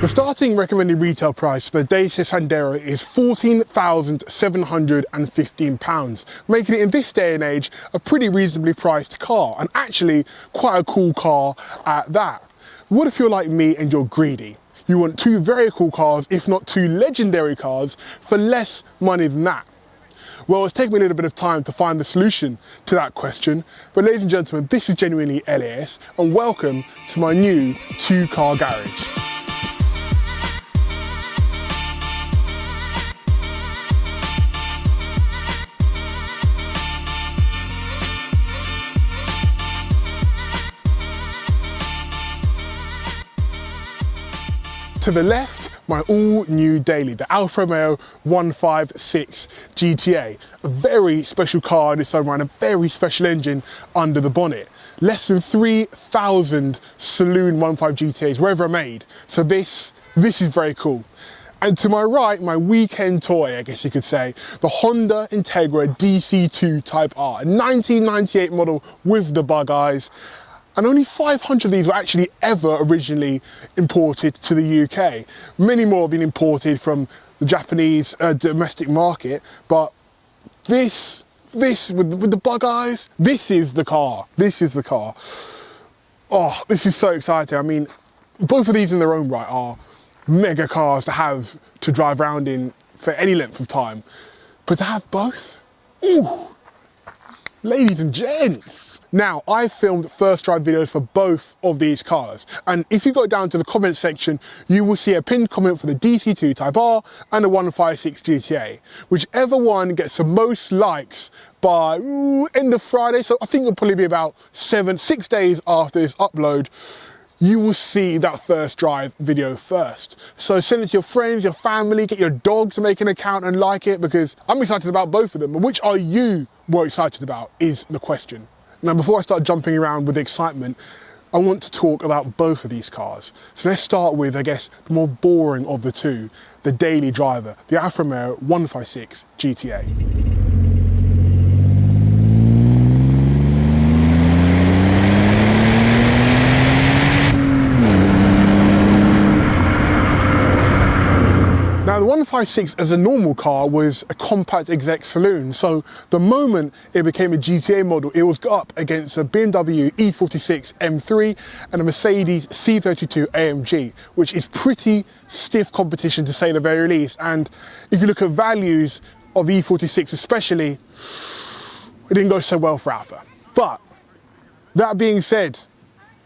The starting recommended retail price for the Dacia Sandero is £14,715, making it in this day and age a pretty reasonably priced car, and actually quite a cool car at that. What if you're like me and you're greedy? You want two very cool cars, if not two legendary cars, for less money than that. Well, it's taken me a little bit of time to find the solution to that question, but ladies and gentlemen, this is GenuinelyLAS, and welcome to my new two-car garage. To the left, my all-new daily, the Alfa Romeo 156 GTA. A very special car in its own right, a very special engine under the bonnet. Less than 3,000 saloon 1.5 GTAs were ever made, so this is very cool. And to my right, my weekend toy, I guess you could say, the Honda Integra DC2 Type R, a 1998 model with the bug eyes. And only 500 of these were actually ever originally imported to the UK. Many more have been imported from the Japanese domestic market, but this with the bug eyes, this is the car. This is the car. Oh, this is so exciting. I mean, both of these in their own right are mega cars to have to drive around in for any length of time. But to have both, ooh, ladies and gents. Now, I filmed first drive videos for both of these cars, and if you go down to the comment section, you will see a pinned comment for the DC2 Type R and the 156 GTA. Whichever one gets the most likes by end of Friday, so I think it'll probably be about 6 days after this upload, you will see that first drive video first. So send it to your friends, your family, get your dog to make an account and like it, because I'm excited about both of them. But which are you more excited about is the question. Now, before I start jumping around with excitement, I want to talk about both of these cars. So let's start with, I guess, the more boring of the two, the daily driver, the Alfa Romeo 156 GTA. Now, the 156 as a normal car was a compact exec saloon, so the moment it became a GTA model, it was up against a BMW E46 M3 and a Mercedes C32 AMG, which is pretty stiff competition to say the very least. And if you look at values of the E46 especially, it didn't go so well for Alfa. But that being said,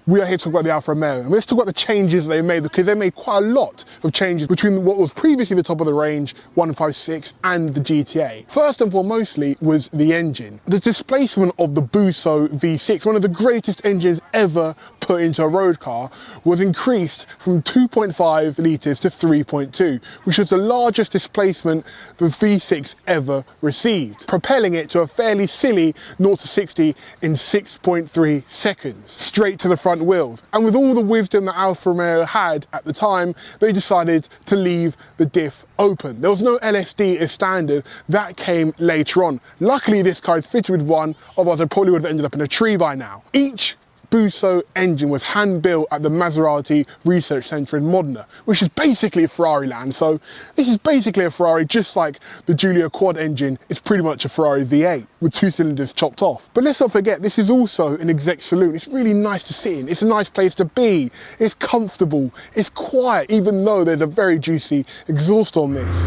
we are here to talk about the Alfa Romeo, and let's talk about the changes they made, because they made quite a lot of changes between what was previously the top of the range 156 and the GTA. First and foremostly was the engine. The displacement of the Busso V6, one of the greatest engines ever put into a road car, was increased from 2.5 litres to 3.2, which was the largest displacement the V6 ever received, propelling it to a fairly silly 0 to 60 in 6.3 seconds, straight to the front wheels. And with all the wisdom that Alfa Romeo had at the time, they decided to leave the diff open. There was no LSD as standard. That came later on. Luckily, this car is fitted with one, otherwise I probably would have ended up in a tree by now. Each Busso engine was hand-built at the Maserati Research Centre in Modena, which is basically a Ferrari land. So this is basically a Ferrari, just like the Giulia quad engine is pretty much a Ferrari V8 with 2 cylinders chopped off. But let's not forget, this is also an exec saloon. It's really nice to sit in. It's a nice place to be. It's comfortable. It's quiet, even though there's a very juicy exhaust on this.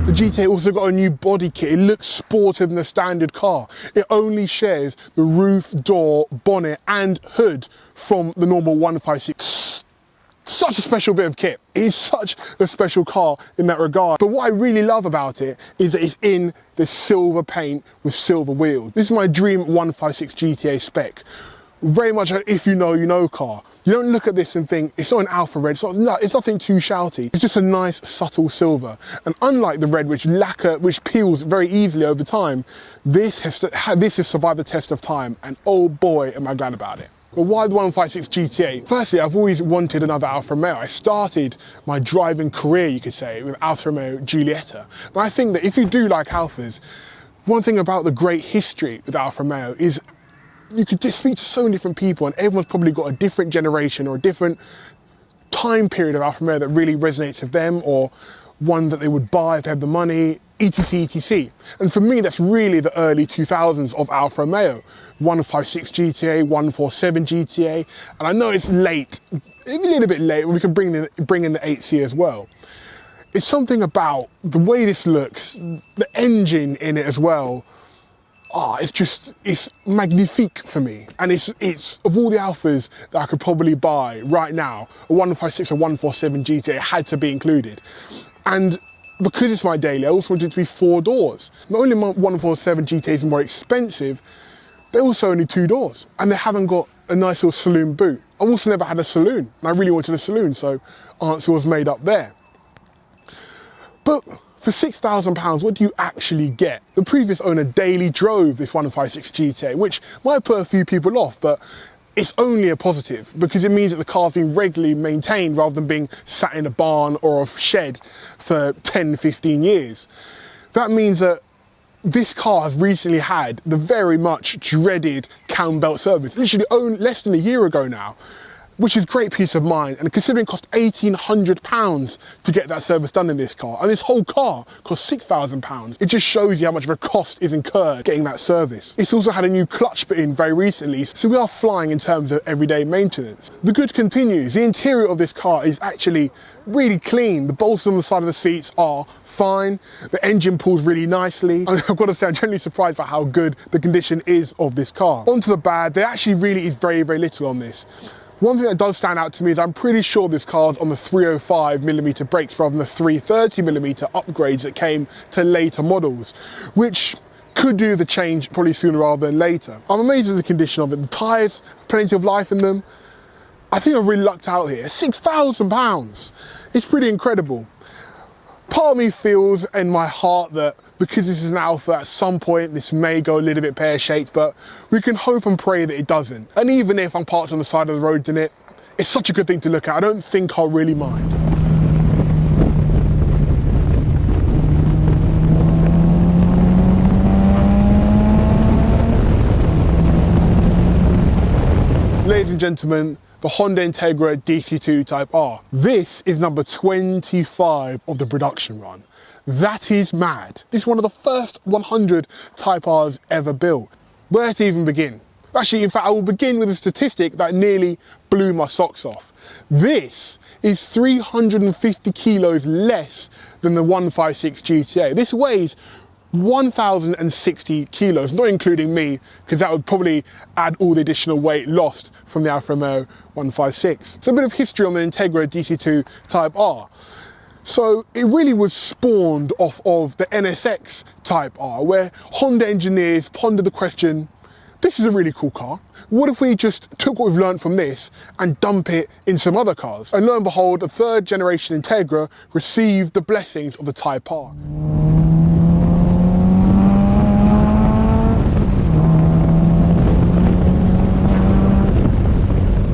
The GTA also got a new body kit. It looks sportier than the standard car. It only shares the roof, door, bonnet and hood from the normal 156. Such a special bit of kit. It is such a special car in that regard. But what I really love about it is that it's in the silver paint with silver wheels. This is my dream 156 GTA spec. Very much a if you know, you know car. You don't look at this and think, it's not an Alfa red, it's nothing too shouty. It's just a nice, subtle silver. And unlike the red, which peels very easily over time, this has survived the test of time, and oh boy, am I glad about it. But why the 156 GTA? Firstly, I've always wanted another Alfa Romeo. I started my driving career, you could say, with Alfa Romeo Giulietta. And I think that if you do like Alfas, One thing about the great history with Alfa Romeo is you could just speak to so many different people and everyone's probably got a different generation or a different time period of Alfa Romeo that really resonates with them, or one that they would buy if they had the money, etc, etc. And for me, that's really the early 2000s of Alfa Romeo. 156 GTA, 147 GTA, and I know it's late, a little bit late, but we can bring in the 8C as well. It's something about the way this looks, the engine in it as well. It's magnifique for me. And it's of all the Alphas that I could probably buy right now, a 156 or 147 GTA had to be included. And because it's my daily, I also wanted it to be 4 doors. Not only my 147 GTAs are more expensive, they're also only 2 doors. And they haven't got a nice little saloon boot. I've also never had a saloon, and I really wanted a saloon, so answer was made up there. But for £6,000, what do you actually get? The previous owner daily drove this 156 GTA, which might put a few people off, but it's only a positive because it means that the car's being regularly maintained rather than being sat in a barn or a shed for 10, 15 years. That means that this car has recently had the very much dreaded cam belt service, literally less than a year ago now, which is great peace of mind. And considering it cost £1,800 to get that service done in this car, and this whole car cost £6,000, it just shows you how much of a cost is incurred getting that service. It's also had a new clutch put in very recently, so we are flying in terms of everyday maintenance. The good continues. The interior of this car is actually really clean. The bolsters on the side of the seats are fine. The engine pulls really nicely. And I've got to say, I'm genuinely surprised by how good the condition is of this car. Onto the bad, there actually really is very, very little on this. One thing that does stand out to me is I'm pretty sure this car's on the 305mm brakes rather than the 330mm upgrades that came to later models, which could do the change probably sooner rather than later. I'm amazed at the condition of it. The tyres, plenty of life in them. I think I really lucked out here. £6,000. It's pretty incredible. Part of me feels in my heart that because this is an Alpha, at some point this may go a little bit pear-shaped, but we can hope and pray that it doesn't. And even if I'm parked on the side of the road in it, it's such a good thing to look at. I don't think I'll really mind. Ladies and gentlemen, the Honda Integra DC2 Type R. This is number 25 of the production run. That is mad. This is one of the first 100 Type Rs ever built. Where to even begin? Actually, in fact, I will begin with a statistic that nearly blew my socks off. This is 350 kilos less than the 156 GTA. This weighs 1,060 kilos, not including me, because that would probably add all the additional weight lost from the Alfa Romeo 156. So a bit of history on the Integra DC2 Type R. So it really was spawned off of the NSX Type R, where Honda engineers pondered the question, this is a really cool car. What if we just took what we've learned from this and dump it in some other cars? And lo and behold, a 3rd generation Integra received the blessings of the Type R.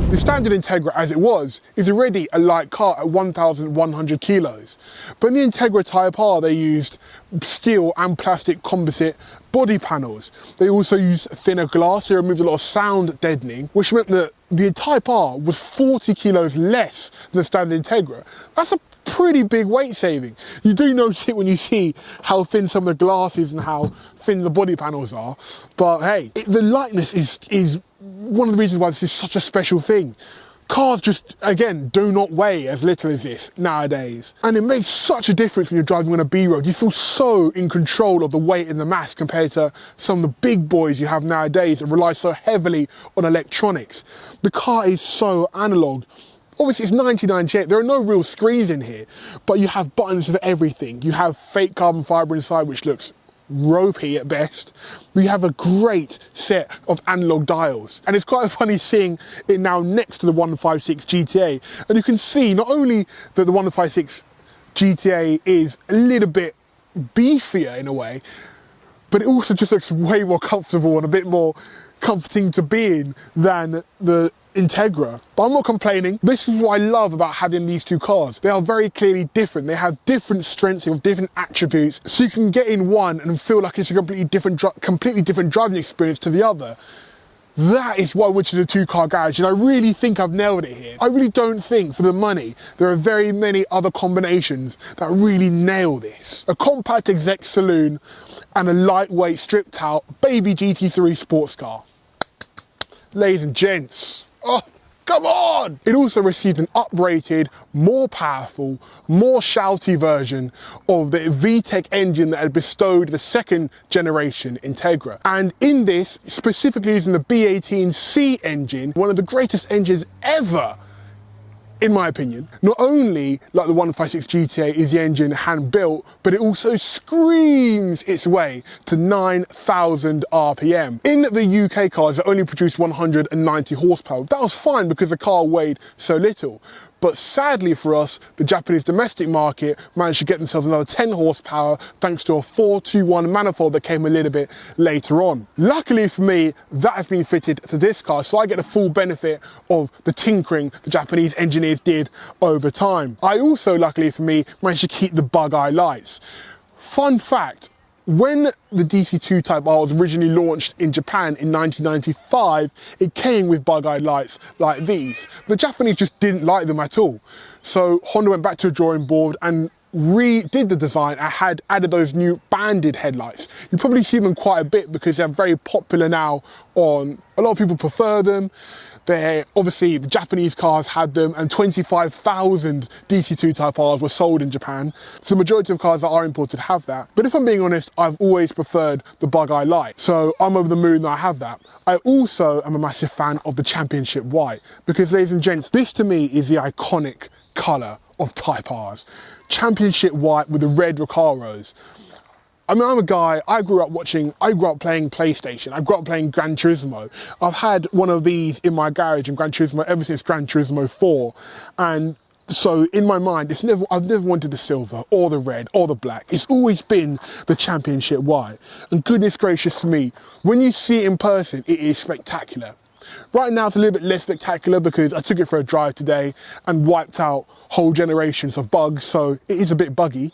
The standard Integra as it was is already a light car at 1,100 kilos. But in the Integra Type R they used steel and plastic composite body panels. They also used thinner glass to remove a lot of sound deadening, which meant that the Type R was 40 kilos less than the standard Integra. That's a pretty big weight saving. You do notice it when you see how thin some of the glass is and how thin the body panels are. But hey, the lightness is one of the reasons why this is such a special thing. Cars just, again, do not weigh as little as this nowadays. And it makes such a difference when you're driving on a B road. You feel so in control of the weight and the mass compared to some of the big boys you have nowadays that rely so heavily on electronics. The car is so analog. Obviously it's 1998, there are no real screens in here, but you have buttons for everything. You have fake carbon fibre inside, which looks ropey at best. We have a great set of analog dials, and it's quite funny seeing it now next to the 156 GTA, and you can see not only that the 156 GTA is a little bit beefier in a way, but it also just looks way more comfortable and a bit more comforting to be in than the Integra, but I'm not complaining. This is what I love about having these two cars. They are very clearly different. They have different strengths, they have different attributes, so you can get in one and feel like it's a completely different driving experience to the other. That is why I went to the two-car garage, and I really think I've nailed it here. I really don't think, for the money, there are very many other combinations that really nail this. A compact exec saloon and a lightweight stripped out baby GT3 sports car. Ladies and gents, oh, come on! It also received an uprated, more powerful, more shouty version of the VTEC engine that had bestowed the second generation Integra. And in this, specifically using the B18C engine, one of the greatest engines ever, in my opinion. Not only, like the 156 GTA, is the engine hand-built, but it also screams its way to 9,000 RPM. In the UK cars, it only produced 190 horsepower. That was fine because the car weighed so little. But sadly for us, the Japanese domestic market managed to get themselves another 10 horsepower thanks to a 421 manifold that came a little bit later on. Luckily for me, that has been fitted to this car, so I get the full benefit of the tinkering the Japanese engineers did over time. I also, luckily for me, managed to keep the bug-eye lights. Fun fact, when the DC2 Type R was originally launched in Japan in 1995, it came with bug-eye lights like these. The Japanese just didn't like them at all. So Honda went back to the drawing board and redid the design and had added those new banded headlights. You probably see them quite a bit because they're very popular now on, a lot of people prefer them. They're, obviously, the Japanese cars had them, and 25,000 DC2 Type Rs were sold in Japan. So the majority of cars that are imported have that. But if I'm being honest, I've always preferred the bug-eye light. So I'm over the moon that I have that. I also am a massive fan of the Championship White, because, ladies and gents, this to me is the iconic colour of Type Rs. Championship White with the red Recaros. I mean, I'm a guy, I grew up playing PlayStation, I grew up playing Gran Turismo. I've had one of these in my garage in Gran Turismo ever since Gran Turismo 4. And so in my mind, I've never wanted the silver or the red or the black. It's always been the Championship White. And goodness gracious me, when you see it in person, it is spectacular. Right now it's a little bit less spectacular because I took it for a drive today and wiped out whole generations of bugs, so it is a bit buggy.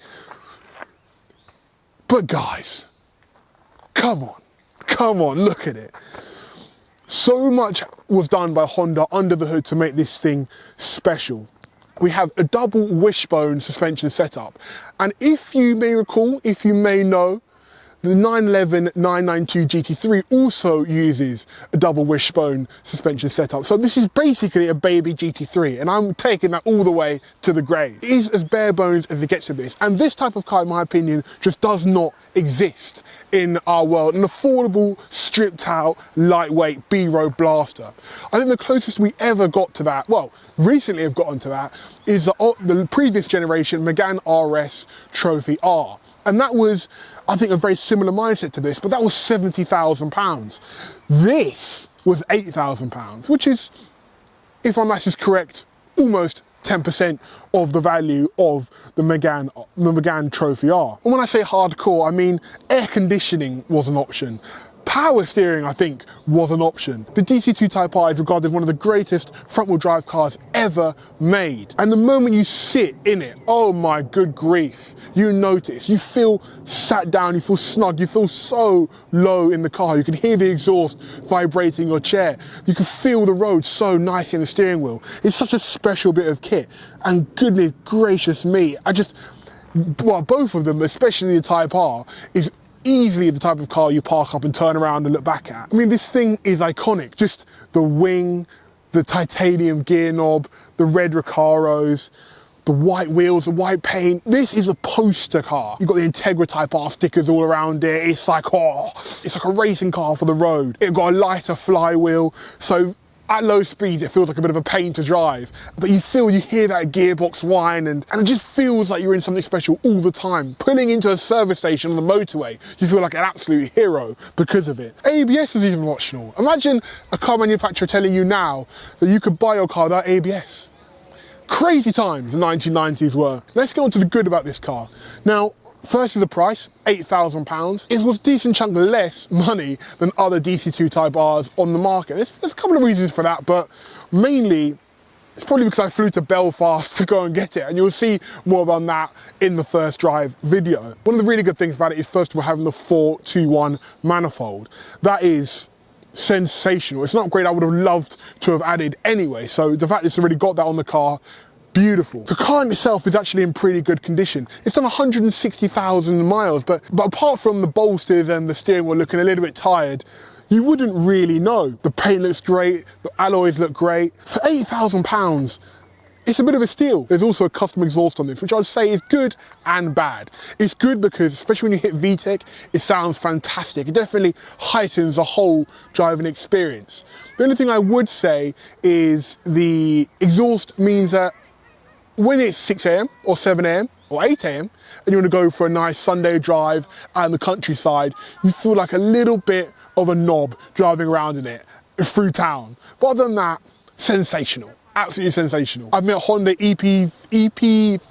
But guys, come on, look at it. So much was done by Honda under the hood to make this thing special. We have a double wishbone suspension setup. And if you may recall, if you may know, the 911 992 GT3 also uses a double wishbone suspension setup. So this is basically a baby GT3, and I'm taking that all the way to the grave. It is as bare bones as it gets with this. And this type of car, in my opinion, just does not exist in our world. An affordable, stripped out, lightweight B-road blaster. I think the closest we ever got to that, well, recently have gotten to that, is the previous generation Megane RS Trophy R. And that was, I think, a very similar mindset to this, but that was £70,000. This was £8,000, which is, if my maths is correct, almost 10% of the value of the Megane Trophy R. And when I say hardcore, I mean air conditioning was an option. Power steering, I think, was an option. The DC2 Type R is regarded as one of the greatest front-wheel drive cars ever made. And the moment you sit in it, oh my good grief, you notice, you feel sat down, you feel snug, you feel so low in the car. You can hear the exhaust vibrating your chair. You can feel the road so nicely in the steering wheel. It's such a special bit of kit. And goodness gracious me, well, both of them, especially the Type R, is easily the type of car you park up and turn around and look back at. I mean, this thing is iconic. Just the wing, the titanium gear knob, the red Recaros, the white wheels, the white paint. This is a poster car. You've got the Integra Type R stickers all around it. It's like, oh, it's like a racing car for the road. It's got a lighter flywheel, so at low speed, it feels like a bit of a pain to drive, but you hear that gearbox whine, and it just feels like you're in something special all the time. Pulling into a service station on the motorway, you feel like an absolute hero because of it. ABS is even optional. Imagine a car manufacturer telling you now that you could buy your car without ABS. Crazy times the 1990s were. Let's get on to the good about this car. Now, First is the price, £8,000. It was a decent chunk less money than other DC2 Type Rs on the market. There's a couple of reasons for that, but mainly it's probably because I flew to Belfast to go and get it, and you'll see more about that in the first drive video. One of the really good things about it is, first of all, having the 421 manifold. That is sensational. It's not great. I would have loved to have added anyway, so the fact it's already got that on the car, beautiful. The car in itself is actually in pretty good condition. It's done 160,000 miles, but apart from the bolsters and the steering wheel looking a little bit tired, you wouldn't really know. The paint looks great, the alloys look great. For £8,000, it's a bit of a steal. There's also a custom exhaust on this, which I'd say is good and bad. It's good because, especially when you hit VTEC, it sounds fantastic. It definitely heightens the whole driving experience. The only thing I would say is the exhaust means that when it's 6 AM or 7 AM or 8 AM and you want to go for a nice Sunday drive out in the countryside, you feel like a little bit of a knob driving around in it through town. But other than that, sensational, absolutely sensational. I've met Honda EP3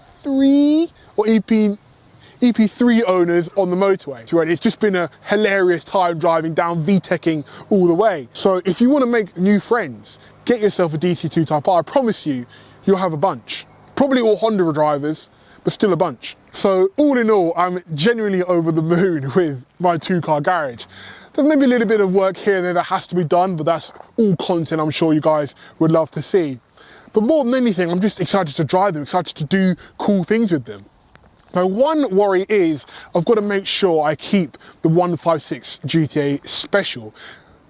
or EP3 owners on the motorway. It's just been a hilarious time driving down VTECing all the way. So if you want to make new friends, get yourself a DC2 Type R. I promise you, you'll have a bunch. Probably all Honda drivers, but still a bunch. So all in all, I'm genuinely over the moon with my 2-car garage. There's maybe a little bit of work here and there that has to be done, but that's all content I'm sure you guys would love to see. But more than anything, I'm just excited to drive them, excited to do cool things with them. My one worry is I've got to make sure I keep the 156 GTA special.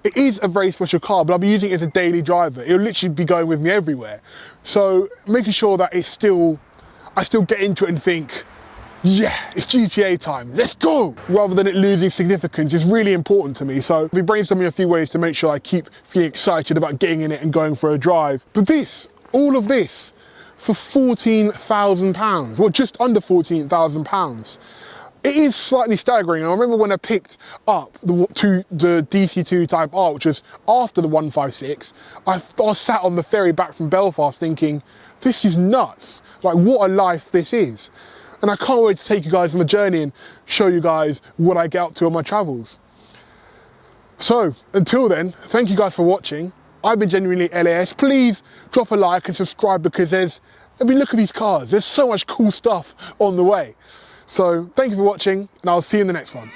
It is a very special car, but I'll be using it as a daily driver. It'll literally be going with me everywhere. So making sure that I still get into it and think, yeah, it's GTA time, let's go! Rather than it losing significance is really important to me. So I'll be brainstorming a few ways to make sure I keep feeling excited about getting in it and going for a drive. But all of this, for £14,000, well, just under £14,000. It is slightly staggering. I remember when I picked up the DC2 Type R, which was after the 156, I sat on the ferry back from Belfast thinking, this is nuts. Like, what a life this is. And I can't wait to take you guys on the journey and show you guys what I get up to on my travels. So, until then, thank you guys for watching. I've been GenuinelyLAS. Please drop a like and subscribe because look at these cars. There's so much cool stuff on the way. So, thank you for watching, and I'll see you in the next one.